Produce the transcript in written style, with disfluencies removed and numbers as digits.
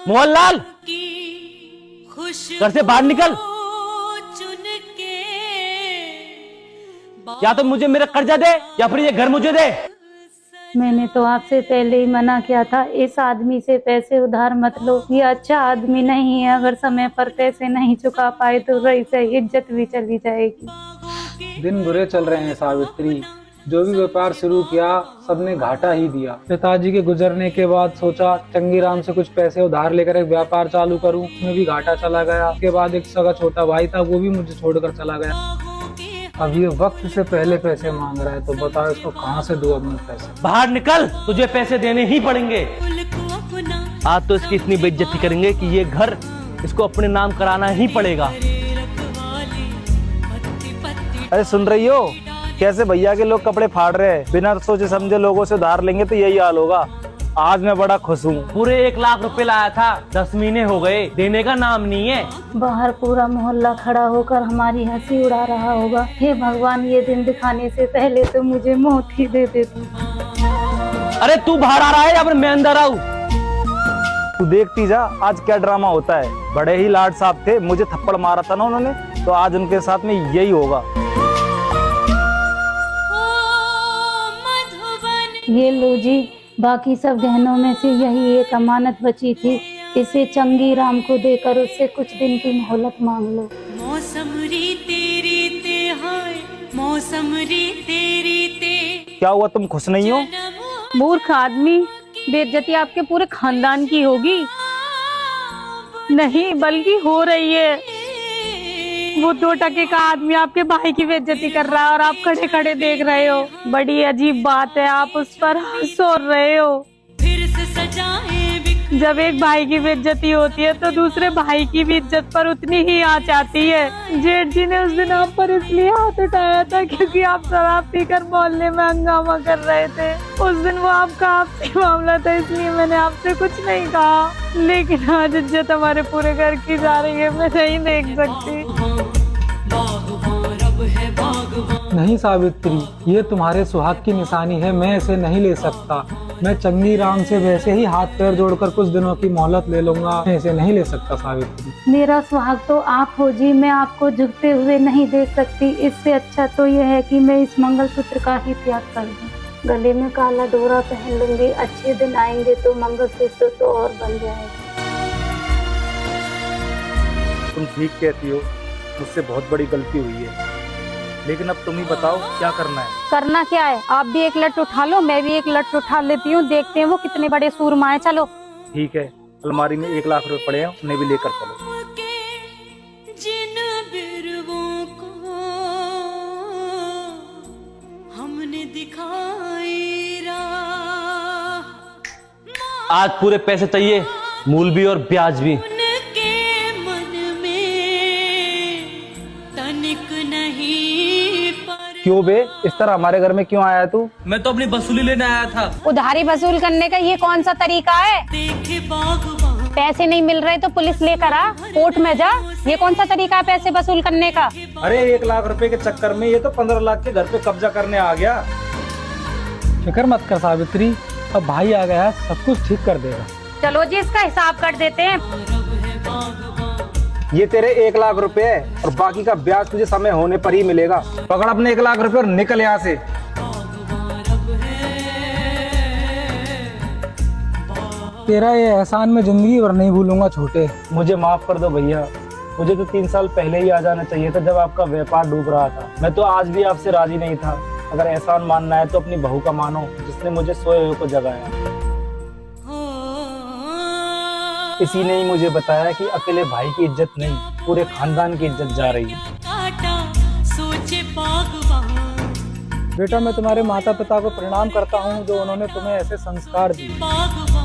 मोहनलाल, घर से बाहर निकल, या तो मुझे मेरा कर्जा दे या फिर ये घर मुझे दे। मैंने तो आपसे पहले ही मना किया था, इस आदमी से पैसे उधार मत लो, ये अच्छा आदमी नहीं है। अगर समय पर पैसे नहीं चुका पाए तो रही से इज्जत भी चली जाएगी। दिन बुरे चल रहे हैं सावित्री, जो भी व्यापार शुरू किया सबने घाटा ही दिया। पिताजी के गुजरने के बाद सोचा चंगीराम से कुछ पैसे उधार लेकर एक व्यापार चालू करूं, उसमें भी घाटा चला गया। उसके बाद एक सगा छोटा भाई था, वो भी मुझे छोड़कर चला गया। अब ये वक्त से पहले पैसे मांग रहा है, तो बताओ इसको कहाँ से दूं अपने पैसे। बाहर निकल, तुझे पैसे देने ही पड़ेंगे। आज तो इसकी इतनी बेइज्जती करेंगे कि ये घर इसको अपने नाम कराना ही पड़ेगा। अरे सुन रही हो कैसे भैया के लोग कपड़े फाड़ रहे हैं? बिना सोचे समझे लोगों से उधार लेंगे तो यही हाल होगा। आज मैं बड़ा खुश हूँ। पूरे 1 लाख रुपए लाया था, 10 महीने हो गए, देने का नाम नहीं है। बाहर पूरा मोहल्ला खड़ा होकर हमारी हंसी उड़ा रहा होगा। हे भगवान, ये दिन दिखाने से पहले तो मुझे मौत ही दे दे तू। अरे तू बाहर आ रहा है या फिर मैं अंदर आऊँ? तू देखती जा आज क्या ड्रामा होता है। बड़े ही लाड साहब थे, मुझे थप्पड़ मारा था ना उन्होंने, तो आज उनके साथ में यही होगा। ये लो जी, बाकी सब गहनों में से यही एक अमानत बची थी, इसे चंगी राम को देकर उससे कुछ दिन की मोहलत मांग लो। मौसम री तेरी ते हाय, मौसम री तेरी ते। क्या हुआ, तुम खुश नहीं हो? मूर्ख आदमी, बेइज्जती आपके पूरे खानदान की होगी। नहीं बल्कि हो रही है। वो 2 टके का आदमी आपके भाई की बेइज्जती कर रहा है और आप खड़े खड़े देख रहे हो। बड़ी अजीब बात है, आप उस पर हंस रहे हो। फिर से सजाए जब एक भाई की बेइज्जती होती है तो दूसरे भाई की भी इज्जत पर उतनी ही आँच आती है। जेठ जी ने उस दिन आप पर इसलिए हाथ उठाया था क्योंकि आप शराब पीकर मोहल्ले में हंगामा कर रहे थे। उस दिन वो आपका आपसी मामला था, इसलिए मैंने आपसे कुछ नहीं कहा। लेकिन आज इज्जत हमारे पूरे घर की जा रही है, मैं नहीं देख सकती। नहीं सावित्री, ये तुम्हारे सुहाग की निशानी है, मैं इसे नहीं ले सकता। मैं चंगी राम से वैसे ही हाथ पैर जोड़कर कुछ दिनों की मोहलत ले लूंगा, मैं इसे नहीं ले सकता सावित्री। मेरा सुहाग तो आप हो जी, मैं आपको झुकते हुए नहीं देख सकती। इससे अच्छा तो यह है कि मैं इस मंगलसूत्र का ही त्याग कर दूं। गले में काला डोरा पहन लूंगी, अच्छे दिन आएंगे तो मंगलसूत्र तो और बन जाएगा। तुम ठीक कहती हो, मुझसे बहुत बड़ी गलती हुई है, लेकिन अब तुम ही बताओ क्या करना है। करना क्या है, आप भी एक लट उठा लो, मैं भी एक लट उठा लेती हूँ, देखते हैं वो कितने बड़े सूरमा है। चलो ठीक है, अलमारी में 1 लाख रुपए पड़े हैं, उन्हें भी लेकर चलो। जिन बिरवों को हमने दिखाई राह, आज पूरे पैसे चाहिए, मूल भी और ब्याज भी। उनके मन में तनिक नहीं पर। क्यों बे, इस तरह हमारे घर में क्यों आया तू? मैं तो अपनी वसूली लेने आया था। उधारी वसूल करने का ये कौन सा तरीका है? देखे बागवान पैसे नहीं मिल रहे तो पुलिस लेकर आ, कोर्ट में जा। ये कौन सा तरीका है पैसे वसूल करने का? अरे 1 लाख रुपए के चक्कर में ये तो 15 लाख के घर पे कब्जा करने आ गया। फिक्र मत कर सावित्री, अब भाई आ गया है, सब कुछ ठीक कर देगा। चलो जी, इसका हिसाब कर देते हैं। ये तेरे 1 लाख रुपए है और बाकी का ब्याज तुझे समय होने पर ही मिलेगा। पकड़ अपने 1 लाख रुपए और निकल यहाँ से। तेरा ये एहसान मैं जिंदगी भर नहीं भूलूंगा छोटे। मुझे माफ कर दो भैया, मुझे तो 3 साल पहले ही आ जाना चाहिए था जब आपका व्यापार डूब रहा था। मैं तो आज भी आपसे राजी नहीं था। अगर एहसान मानना है तो अपनी बहू का मानो, जिसने मुझे सोए हुए को जगाया। इसी ने ही मुझे बताया कि अकेले भाई की इज्जत नहीं, पूरे खानदान की इज्जत जा रही है। काटा सोचे बागवान। बेटा, मैं तुम्हारे माता पिता को प्रणाम करता हूँ जो उन्होंने तुम्हें ऐसे संस्कार दिए। बागवान